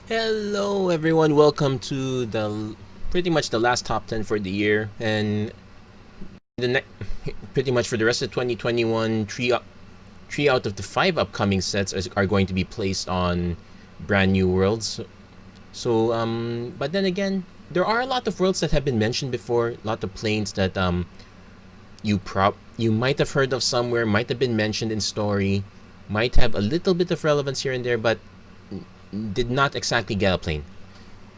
Hello everyone, welcome to the pretty much the last top 10 for the year, and the pretty much for the rest of 2021, three out of the 5 upcoming sets are going to be placed on brand new worlds. But then again, there are a lot of worlds that have been mentioned before, a lot of planes that you might have heard of somewhere, might have been mentioned in story, might have a little bit of relevance here and there, but did not exactly get a plane.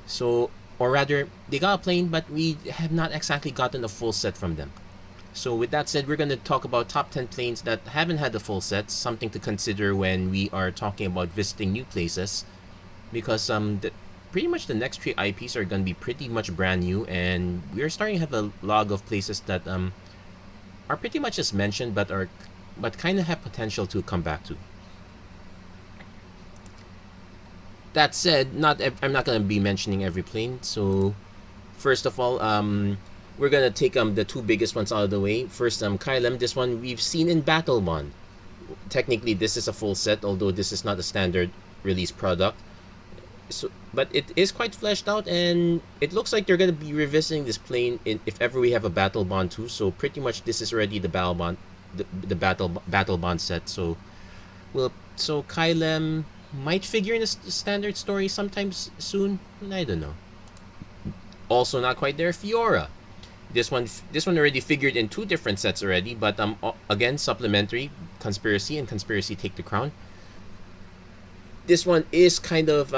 So, or rather, they got a plane, but we have not exactly gotten a full set from them. So, with that said, we're going to talk about top 10 planes that haven't had the full set, something to consider when we are talking about visiting new places. Because pretty much the next 3 IPs are going to be pretty much brand new, and we're starting to have a log of places that are pretty much as mentioned, but kind of have potential to come back to. That said, I'm not gonna be mentioning every plane. So, first of all, we're gonna take the 2 biggest ones out of the way. First, Kylem. This one we've seen in Battle Bond. Technically, this is a full set, although this is not a standard release product. So, but it is quite fleshed out, and it looks like they're gonna be revisiting this plane if ever we have a Battle Bond 2. So pretty much this is already the Battle Bond, the Battle Bond set. So, Kylem might figure in a standard story sometimes soon. I don't know. Also, not quite there. Fiora. This one already figured in 2 different sets already, but again, supplementary. Conspiracy and Conspiracy Take the Crown. This one is kind of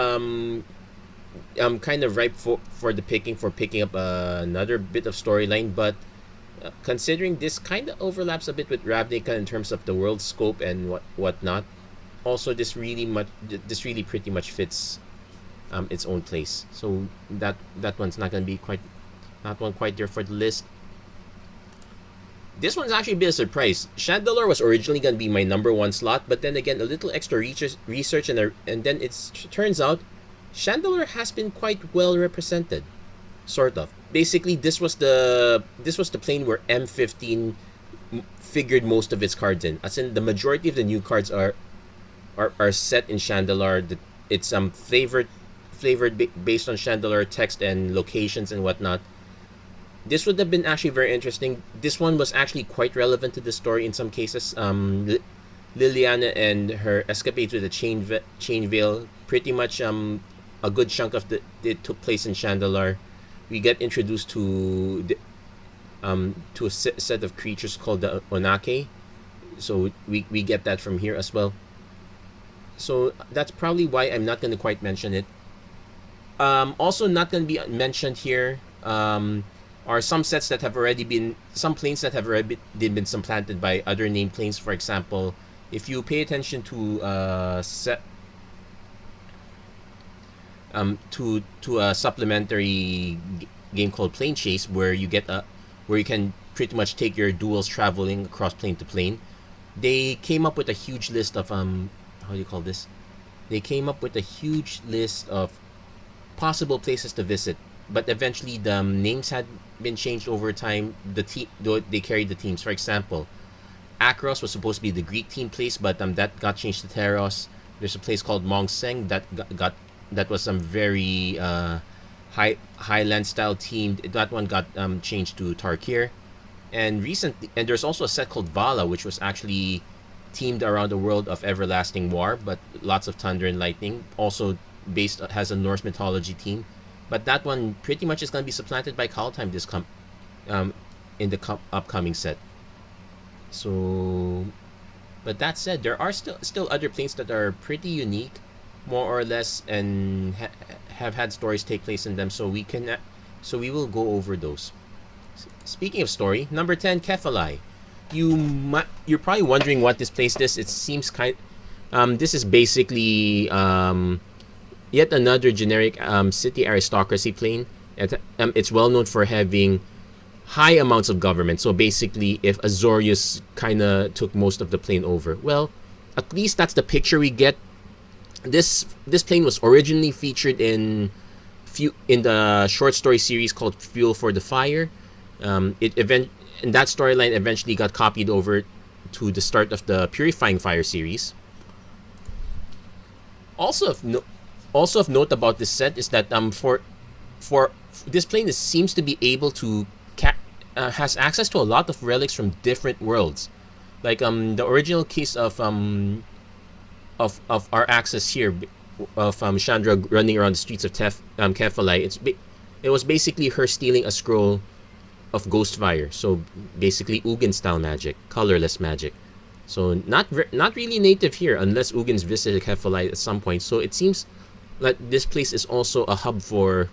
ripe for picking up another bit of storyline, but considering this kind of overlaps a bit with Ravnica in terms of the world scope and whatnot. Also, this really pretty much fits its own place. So that one's not gonna be quite there for the list. This one's actually a bit of a surprise. Chandelar was originally gonna be my number 1 slot, but then again, a little extra research and then it turns out Chandelar has been quite well represented, sort of. Basically, this was the plane where M15 figured most of its cards in. As in, the majority of the new cards are set in Chandelar. It's flavored based on Chandelar text and locations and whatnot. This would have been actually very interesting. This one was actually quite relevant to the story in some cases. Liliana and her escapades with the chain veil. Pretty much a good chunk of it took place in Chandelar. We get introduced to a set of creatures called the Onake. So we get that from here as well. So that's probably why I'm not going to quite mention it. Also not going to be mentioned here are some planes that have already been supplanted by other named planes. For example, if you pay attention to a supplementary game called Plane Chase, where you can pretty much take your duels traveling across plane to plane. They came up with a huge list of how do you call this? They came up with a huge list of possible places to visit, but eventually the names had been changed over time. They carried the teams. For example, Akros was supposed to be the Greek team place, but that got changed to Teros. There's a place called Mongseng that was some very highland style team. That one got changed to Tarkir. And there's also a set called Vala, which was actually teamed around the world of Everlasting War, but lots of thunder and lightning. Also has a Norse mythology team, but that one pretty much is going to be supplanted by Kaldheim in the upcoming set. So, but that said, there are still other planes that are pretty unique, more or less, and have had stories take place in them. So we will go over those. Speaking of story, number 10, Kefalai. You're probably wondering what this place is. It seems this is basically yet another generic city aristocracy plane. It's well known for having high amounts of government. So basically, if Azorius kind of took most of the plane over, well, at least that's the picture we get. This plane was originally featured in the short story series called Fuel for the Fire. And that storyline eventually got copied over to the start of the Purifying Fire series. Also Also of note about this set is that for this plane seems to be able to has access to a lot of relics from different worlds. Like the original case of our access here of Chandra running around the streets of Kephalai. It was basically her stealing a scroll of Ghostfire. So basically Ugin style magic, colorless magic. So not really native here unless Ugins visited Kephalai at some point. So it seems like this place is also a hub for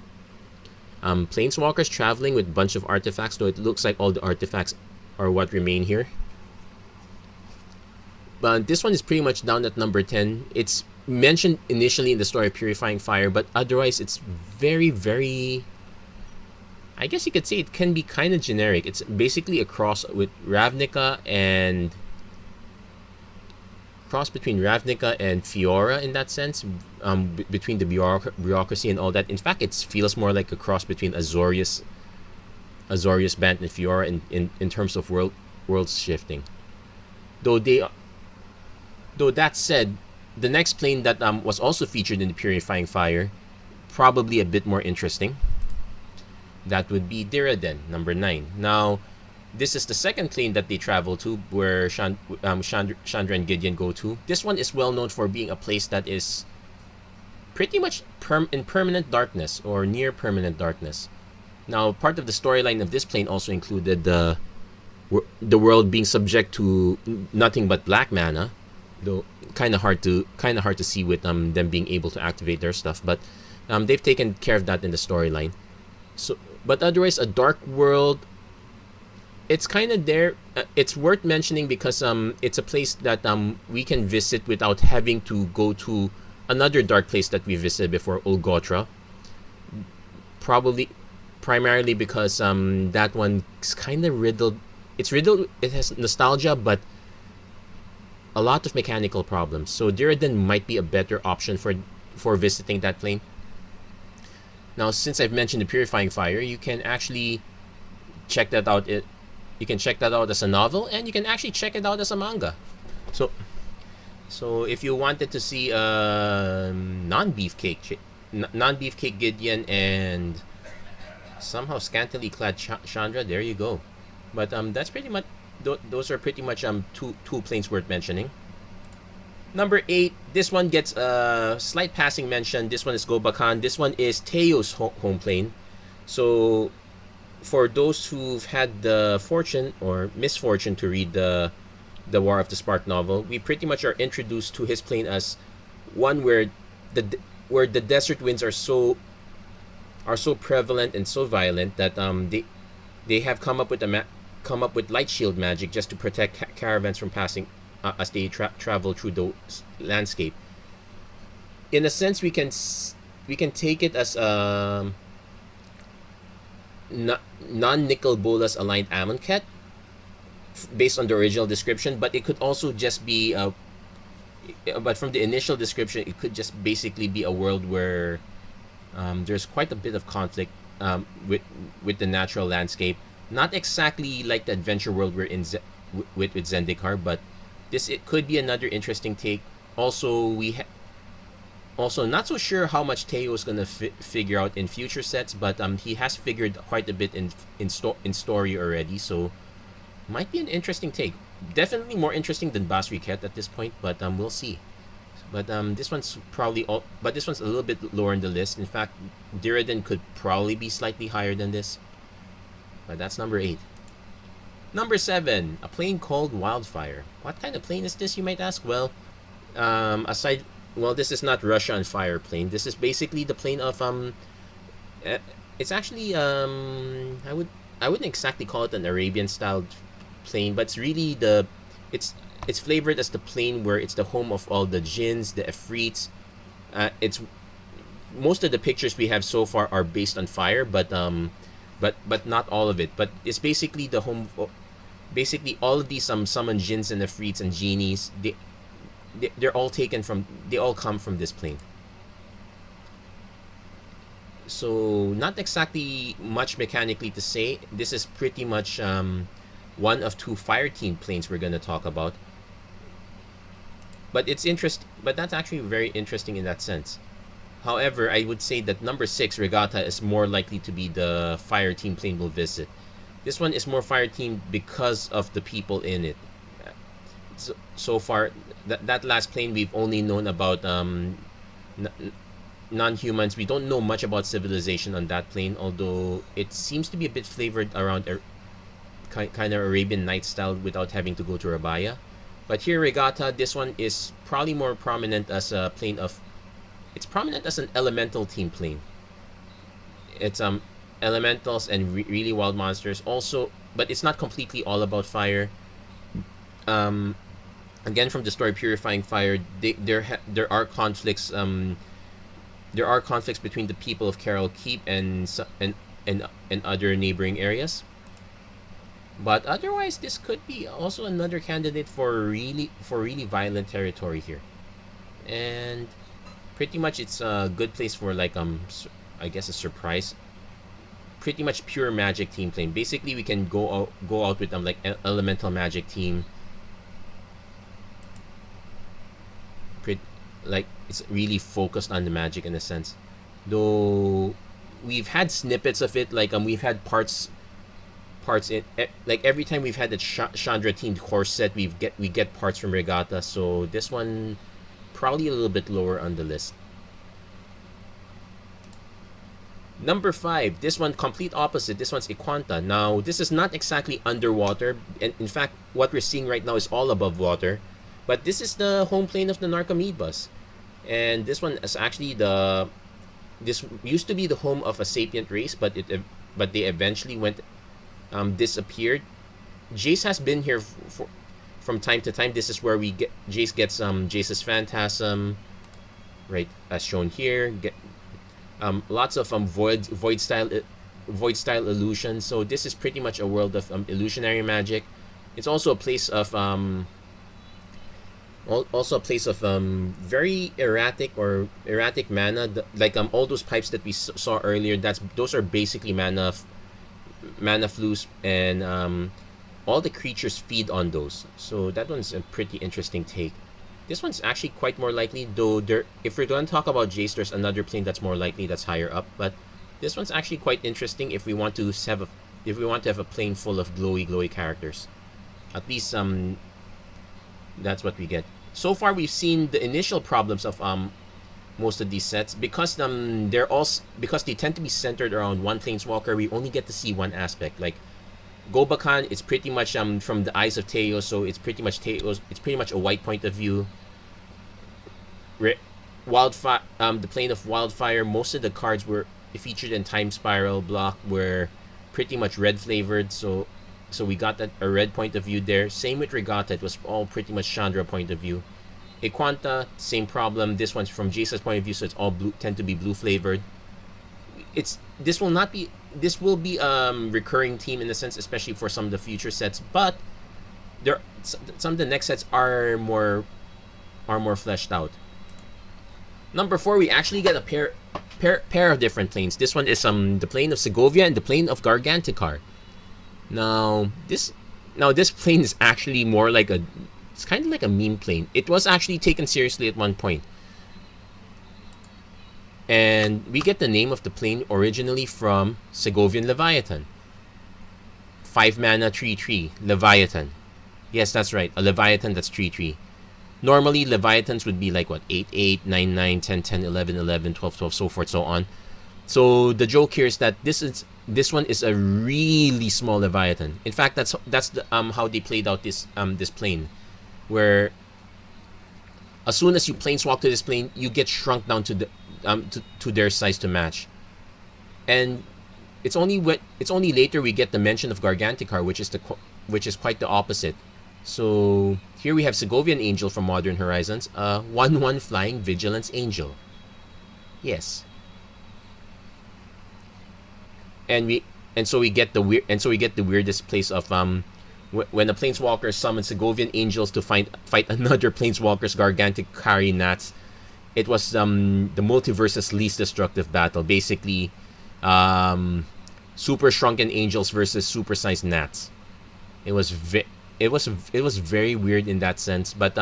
planeswalkers traveling with a bunch of artifacts, though it looks like all the artifacts are what remain here. But this one is pretty much down at number 10. It's mentioned initially in the story of Purifying Fire, but otherwise it's very, very... I guess you could say it can be kind of generic. It's basically a cross with Ravnica and... cross between Ravnica and Fiora in that sense, between the bureaucracy and all that. In fact, it feels more like a cross between Azorius Band and Fiora in terms of world shifting. Though that said, the next plane that was also featured in the Purifying Fire, probably a bit more interesting. That would be Diraden, number 9. Now, this is the second plane that they travel to, where Chandra and Gideon go to. This one is well known for being a place that is pretty much in permanent darkness, or near permanent darkness. Now, part of the storyline of this plane also included the world being subject to nothing but black mana, though kind of hard to see with them being able to activate their stuff. But they've taken care of that in the storyline. So, but otherwise, a dark world. It's kind of there. It's worth mentioning because it's a place that we can visit without having to go to another dark place that we visited before, Ulgotra. Primarily because that one's kind of riddled. It's riddled. It has nostalgia, but a lot of mechanical problems. So Diraden might be a better option for visiting that plane. Now, since I've mentioned the Purifying Fire, you can actually check that out. You can check that out as a novel, and you can actually check it out as a manga. So if you wanted to see non-beefcake Gideon and somehow scantily clad Chandra, there you go. But that's pretty much those are pretty much two planes worth mentioning. Number 8, this one gets a slight passing mention. This one is Gobakhan. This one is Teo's home plane. So for those who've had the fortune or misfortune to read the War of the Spark novel, we pretty much are introduced to his plane as one where the desert winds are so prevalent and so violent that they have come up with light shield magic just to protect caravans from passing as they travel through the landscape. In a sense, we can take it as non-nickel bolas aligned Amonkhet based on the original description, but it could also just be but from the initial description, it could just basically be a world where there's quite a bit of conflict with the natural landscape. Not exactly like the adventure world we're in with Zendikar, but it could be another interesting take. Also, also not so sure how much Teo is gonna figure out in future sets, but he has figured quite a bit in story already, so might be an interesting take. Definitely more interesting than Basriket at this point, but we'll see. But this one's this one's a little bit lower in the list. In fact, Diraden could probably be slightly higher than this. But that's number 8. Number 7, a plane called Wildfire. What kind of plane is this, you might ask? Well, this is not Russia on Fire plane. This is basically the plane of it's actually I wouldn't exactly call it an Arabian style plane, but it's really it's flavored as the plane where it's the home of all the jinns, the Efreets. It's most of the pictures we have so far are based on fire, but not all of it. But it's basically the home. Basically, all of these summoned jinns and Efreets and genies, they're all taken from. They all come from this plane. So not exactly much mechanically to say. This is pretty much one of 2 fire team planes we're gonna talk about. But it's But that's actually very interesting in that sense. However, I would say that number 6, Regatta, is more likely to be the fire team plane we'll visit. This one is more fire team because of the people in it. So far, that last plane we've only known about non-humans. We don't know much about civilization on that plane, although it seems to be a bit flavored around kind of Arabian Night style without having to go to Rabaya. But here, Regatta, this one is probably more prominent as a plane of... It's prominent as an elemental team plane. It's elementals and really wild monsters also, but it's not completely all about fire. Again, from the story Purifying Fire, there are conflicts. There are conflicts between the people of Carol Keep and other neighboring areas. But otherwise, this could be also another candidate for really violent territory here, and pretty much it's a good place for like I guess a surprise. Pretty much pure magic team plane. Basically, we can go out with like elemental magic team. Like it's really focused on the magic in a sense. Though we've had snippets of it, like we've had parts in like every time we've had the Chandra themed horse set, we get parts from Regatta. So this one probably a little bit lower on the list. Number 5, this one complete opposite. This one's Iquanta. Now this is not exactly underwater, and in fact what we're seeing right now is all above water. But this is the home plane of the Narcomebus. And this one is actually this used to be the home of a sapient race, but they eventually disappeared. Jace has been here from time to time. This is where Jace gets Jace's Phantasm, right, as shown here. Lots of void style illusion. So this is pretty much a world of illusionary magic. It's also a place of very erratic mana. Like all those pipes that we saw earlier, those are basically mana flues, and all the creatures feed on those. So that one's a pretty interesting take. This one's actually quite more likely, though. If we're going to talk about Jace, there's another plane that's more likely, that's higher up. But this one's actually quite interesting if we want to have a plane full of glowy characters. At least that's what we get. So far, we've seen the initial problems of most of these sets because they tend to be centered around one planeswalker. We only get to see one aspect. Like Gobakhan, it's pretty much from the eyes of Teos, so it's pretty much a white point of view. Wildfire, the plane of Wildfire, most of the cards were featured in Time Spiral block were pretty much red flavored, so we got a red point of view there. Same with Regatta, it was all pretty much Chandra point of view. Iquanta, same problem. This one's from Jace's point of view, so it's all blue, tend to be blue flavored. This will be recurring theme in a sense, especially for some of the future sets. But some of the next sets are more fleshed out. Number 4, we actually get a pair of different planes. This one is the plane of Segovia and the plane of Garganticar. Now this plane is actually more like it's kind of like a meme plane. It was actually taken seriously at one point. And we get the name of the plane originally from Segovian Leviathan. 5 mana 3/3 Leviathan. Yes, that's right. A Leviathan that's 3/3. Normally Leviathans would be like what, 8/8, 9/9, 10/10, 11/11, 12/12, so forth, so on. So the joke here is that this one is a really small Leviathan. In fact, that's how they played out this plane, where as soon as you planeswalk to this plane, you get shrunk down to their size to match. And it's only later we get the mention of Garganticar, which is quite the opposite. So here we have Segovian Angel from Modern Horizons, 1/1 flying Vigilance Angel. Yes. And so we get the weirdest place of when a planeswalker summons Segovian Angels to fight another planeswalker's Garganticari Nats. It was the multiverse's least destructive battle. Basically, super shrunken angels versus supersized Nats. It was very weird in that sense. But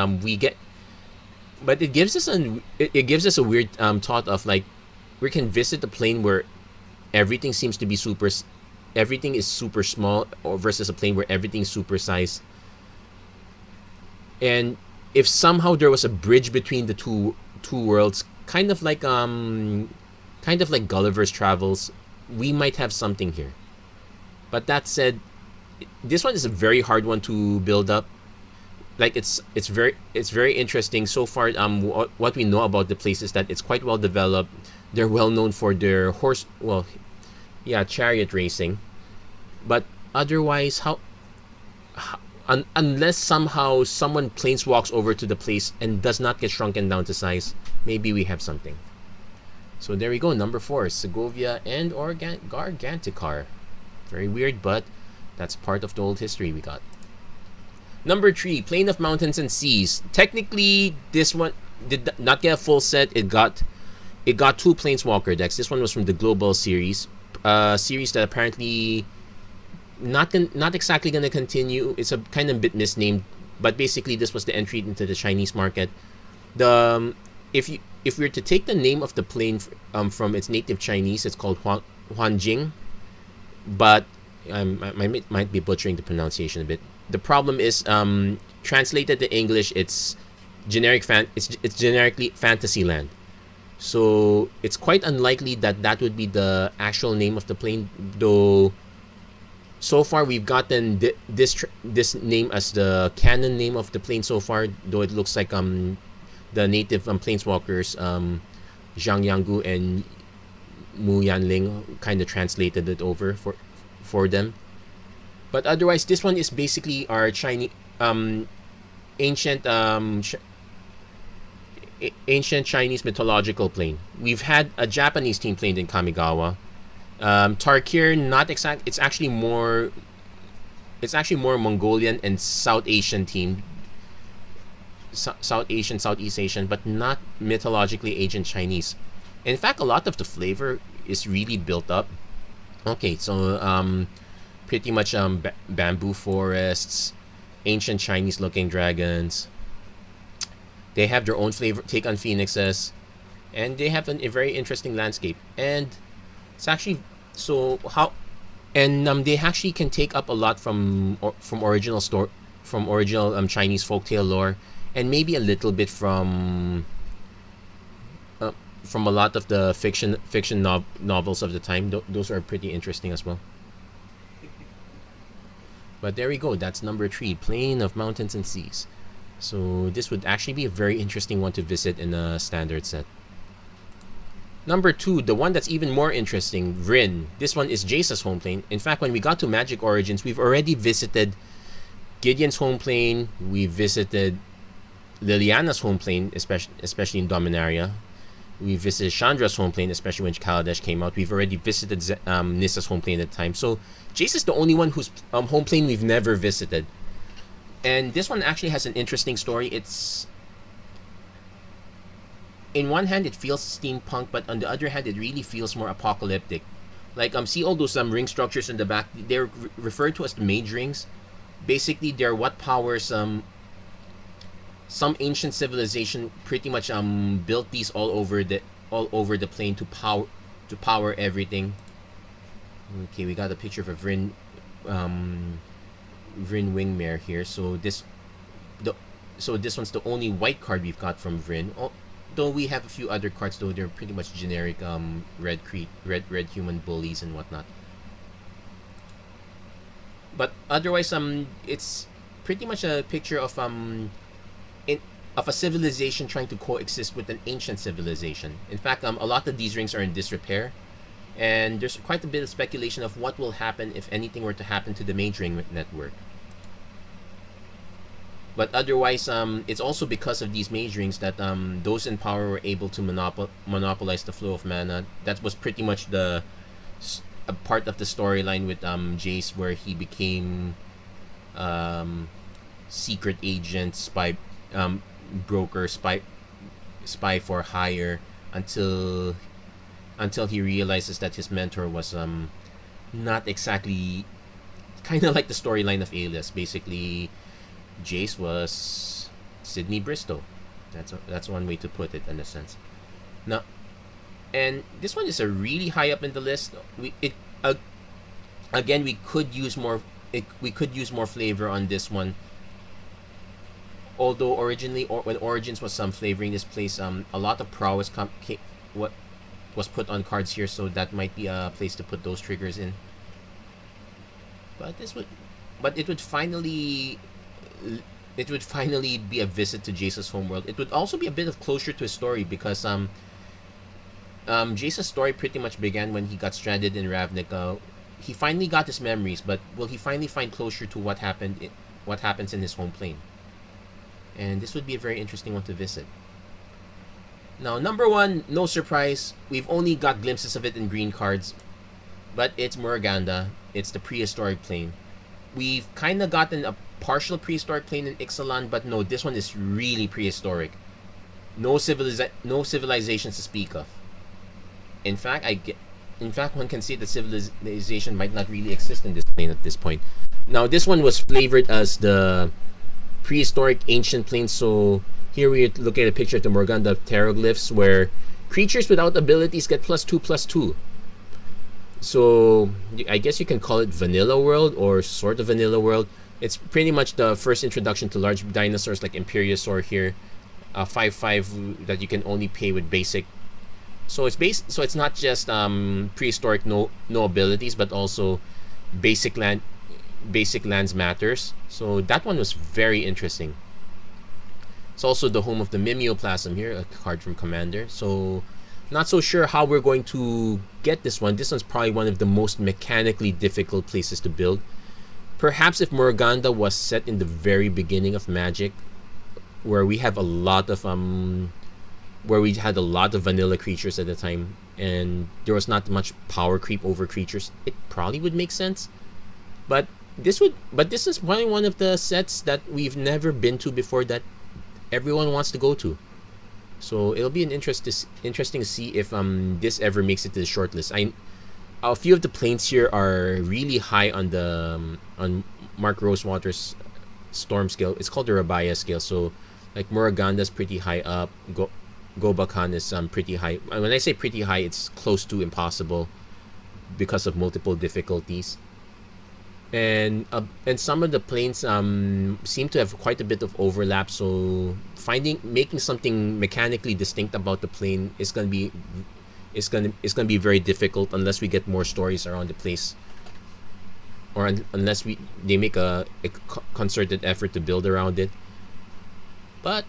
But it gives us a weird thought of like we can visit a plane where everything seems to be everything is super small, or versus a plane where everything's super size. And if somehow there was a bridge between the two worlds, kind of like Gulliver's Travels, we might have something here. But that said, this one is a very hard one to build up. Like it's very interesting so far. What we know about the place is that it's quite well developed. They're well known for their chariot racing. But otherwise, unless somehow someone planeswalks over to the place and does not get shrunken down to size, maybe we have something. So there we go, number 4, Segovia and Garganticar. Very weird, but that's part of the old history we got. Number 3, Plane of Mountains and Seas. Technically, this one did not get a full set. It got 2 Planeswalker decks. This one was from the Global series. Series that apparently not exactly going to continue. It's a kind of bit misnamed, but basically this was the entry into the Chinese market. If we were to take the name of the plane from its native Chinese, it's called Huangjing, but I might be butchering the pronunciation a bit. The problem is, translated to English, it's it's generically Fantasyland. So it's quite unlikely that would be the actual name of the plane, though. So far, we've gotten this name as the canon name of the plane so far, though it looks like the native planeswalkers, Zhang Yanggu and Mu Yanling, kind of translated it over for them. But otherwise, this one is basically our Chinese ancient ancient Chinese mythological plane. We've had a Japanese team plane in Kamigawa. Tarkir, not exact. It's actually more Mongolian and South Asian team. South Asian, Southeast Asian, but not mythologically ancient Chinese. In fact, a lot of the flavor is really built up. Okay, so pretty much bamboo forests, ancient Chinese looking dragons. They have their own flavor, take on phoenixes, and they have a very interesting landscape. And it's actually they actually can take up a lot from original Chinese folktale lore, and maybe a little bit from a lot of the fiction novels of the time. Those are pretty interesting as well. But there we go. That's number 3, Plane of Mountains and Seas. So this would actually be a very interesting one to visit in a standard set. Number 2, the one that's even more interesting, Vryn. This one is Jace's home plane. In fact, when we got to Magic Origins, we've already visited Gideon's home plane. We visited Liliana's home plane, especially in Dominaria. We visited Chandra's home plane, especially when Kaladesh came out. We've already visited Nissa's home plane at the time. So Jace is the only one whose home plane we've never visited. And this one actually has an interesting story. It's, in one hand, it feels steampunk, but on the other hand, it really feels more apocalyptic. Like, see all those ring structures in the back? They're referred to as the mage rings. Basically, they're what powers some ancient civilization pretty much built these all over the plane to power everything. Okay, we got a picture of a Vryn Wingmare here. So this one's the only white card we've got from Vryn. Though we have a few other cards, though they're pretty much generic red human bullies and whatnot. But otherwise, it's pretty much a picture of a civilization trying to coexist with an ancient civilization. In fact, a lot of these rings are in disrepair, and there's quite a bit of speculation of what will happen if anything were to happen to the mage ring network. But otherwise, it's also because of these mage rings that those in power were able to monopolize the flow of mana. That was pretty much a part of the storyline with Jace, where he became secret agent, spy, broker, spy for hire, until he realizes that his mentor was not exactly, kind of like the storyline of Alias. Basically, Jace was Sydney Bristow. That's one way to put it in a sense. Now, and this one is a really high up in the list. Again, we could use more. We could use more flavor on this one. Although originally, when Origins was some flavoring this place, a lot of prowess what was put on cards here, so that might be a place to put those triggers in. But it would finally be a visit to Jace's homeworld. It would also be a bit of closure to his story because Jace's story pretty much began when he got stranded in Ravnica. He finally got his memories, but will he finally find closure to what happens in his home plane? And this would be a very interesting one to visit. Now, number one, no surprise, we've only got glimpses of it in green cards, but it's Murmaganda. It's the prehistoric plane. We've kind of gotten a partial prehistoric plane in Ixalan, but no, this one is really prehistoric. No civilizations to speak of. In fact, one can see that civilization might not really exist in this plane at this point. Now, this one was flavored as the prehistoric ancient plane, so here we're looking at a picture of the Murmaganda Terroglyphs, where creatures without abilities get +2/+2. So I guess you can call it vanilla world or sort of vanilla world. It's pretty much the first introduction to large dinosaurs like Imperiosaur here. 5/5 that you can only pay with basic. So it's not just prehistoric no abilities, but also basic lands matters. So that one was very interesting. It's also the home of the Mimeoplasm here, a card from Commander. So not so sure how we're going to get this one. This one's probably one of the most mechanically difficult places to build. Perhaps if Murmaganda was set in the very beginning of Magic, where we have a lot of where we had a lot of vanilla creatures at the time, and there was not much power creep over creatures, it probably would make sense. But this is probably one of the sets that we've never been to before that everyone wants to go to. So it'll be interesting to see if this ever makes it to the shortlist. A few of the planes here are really high on the on Mark Rosewater's storm scale. It's called the Rabaya scale. So like Muraganda's pretty high up. Gobakhan is pretty high. When I say pretty high, it's close to impossible because of multiple difficulties. And some of the planes seem to have quite a bit of overlap. So making something mechanically distinct about the plane is gonna be be very difficult unless we get more stories around the place, or unless they make a concerted effort to build around it. But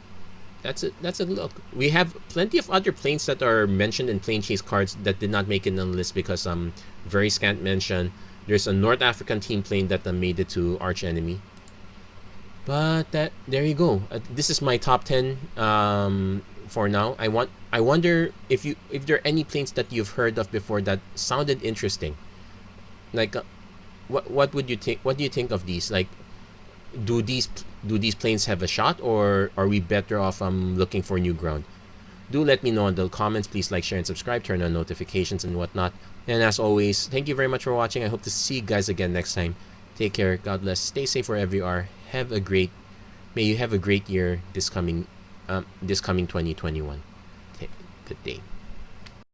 that's a look. We have plenty of other planes that are mentioned in plane chase cards that did not make it on the list because very scant mention. There's a North African team plane that made it to Arch Enemy. But there you go. This is my top 10 for now. I wonder if there are any planes that you've heard of before that sounded interesting. Like what would you think? What do you think of these? Like, do these planes have a shot, or are we better off looking for new ground? Do let me know in the comments. Please like, share, and subscribe. Turn on notifications and whatnot. And as always, thank you very much for watching. I hope to see you guys again next time. Take care. God bless. Stay safe wherever you are. May you have a great year this coming 2021. Good day.